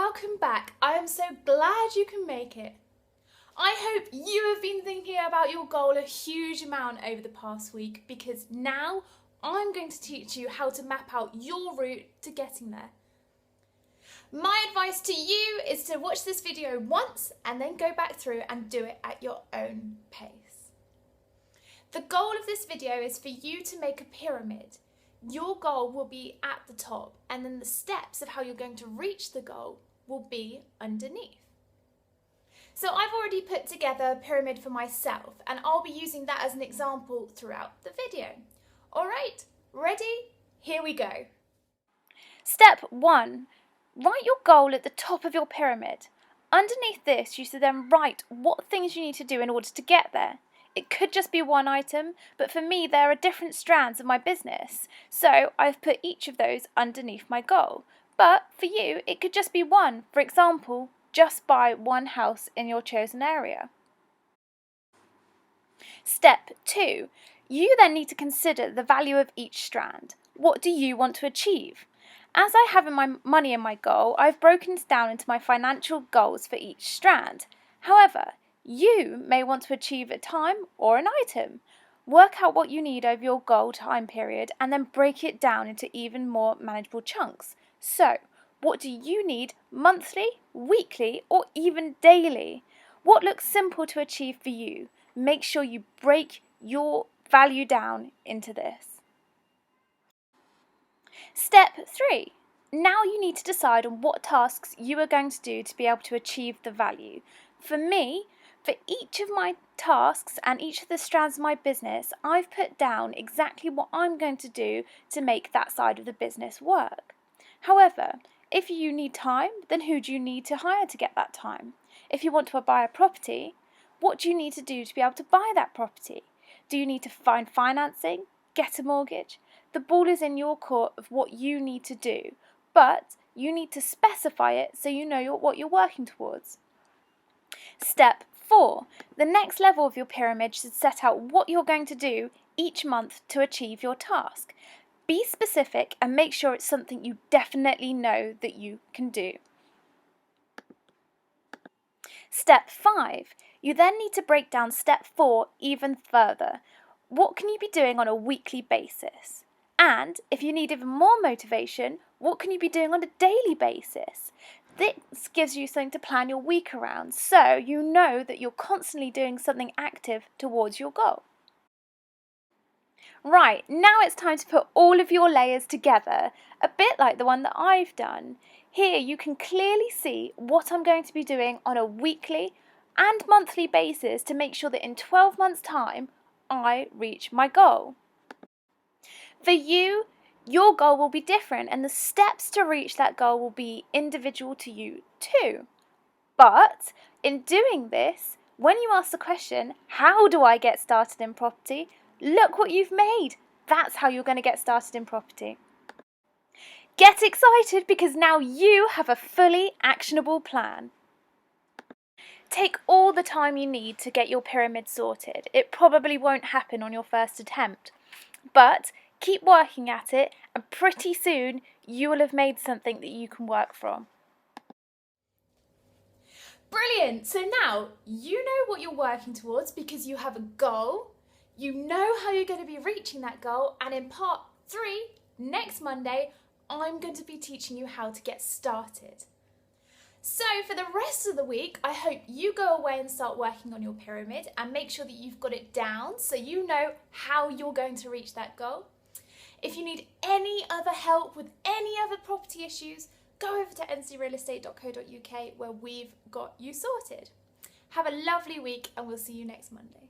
welcome back. I am so glad you can make it. I hope you have been thinking about your goal a huge amount over the past week, because now I'm going to teach you how to map out your route to getting there. My advice to you is to watch this video once and then go back through and do it at your own pace. The goal of this video is for you to make a pyramid. Your goal will be at the top, and then the steps of how you're going to reach the goal will be underneath. So I've already put together a pyramid for myself, and I'll be using that as an example throughout the video. All right, ready? Here we go. Step 1. Write your goal at the top of your pyramid. Underneath this, you should then write what things you need to do in order to get there. It could just be one item, but for me there are different strands of my business, so I've put each of those underneath my goal. But for you, it could just be one. For example, just buy one house in your chosen area. Step 2. You then need to consider the value of each strand. What do you want to achieve? As I have my money in my goal, I've broken this down into my financial goals for each strand. However, you may want to achieve a time or an item. Work out what you need over your goal time period and then break it down into even more manageable chunks. So, what do you need monthly, weekly, or even daily? What looks simple to achieve for you? Make sure you break your value down into this. Step 3. Now you need to decide on what tasks you are going to do to be able to achieve the value. For me, for each of my tasks and each of the strands of my business, I've put down exactly what I'm going to do to make that side of the business work. However, if you need time, then who do you need to hire to get that time? If you want to buy a property, what do you need to do to be able to buy that property? Do you need to find financing, get a mortgage? The ball is in your court of what you need to do, but you need to specify it so you know what you're working towards. Step 4. The next level of your pyramid should set out what you're going to do each month to achieve your task. Be specific and make sure it's something you definitely know that you can do. Step 5. You then need to break down step 4 even further. What can you be doing on a weekly basis? And if you need even more motivation, what can you be doing on a daily basis? This gives you something to plan your week around, so you know that you're constantly doing something active towards your goal. Right, now it's time to put all of your layers together, a bit like the one that I've done. Here you can clearly see what I'm going to be doing on a weekly and monthly basis to make sure that in 12 months' time, I reach my goal. For you, your goal will be different, and the steps to reach that goal will be individual to you too. But in doing this, when you ask the question, how do I get started in property? Look what you've made. That's how you're going to get started in property. Get excited, because now you have a fully actionable plan. Take all the time you need to get your pyramid sorted. It probably won't happen on your first attempt, but keep working at it, and pretty soon you will have made something that you can work from. Brilliant! So now you know what you're working towards because you have a goal, you know how you're going to be reaching that goal, and in part 3, next Monday, I'm going to be teaching you how to get started. So for the rest of the week, I hope you go away and start working on your pyramid and make sure that you've got it down so you know how you're going to reach that goal. If you need any other help with any other property issues, go over to ncrealestate.co.uk where we've got you sorted. Have a lovely week, and we'll see you next Monday.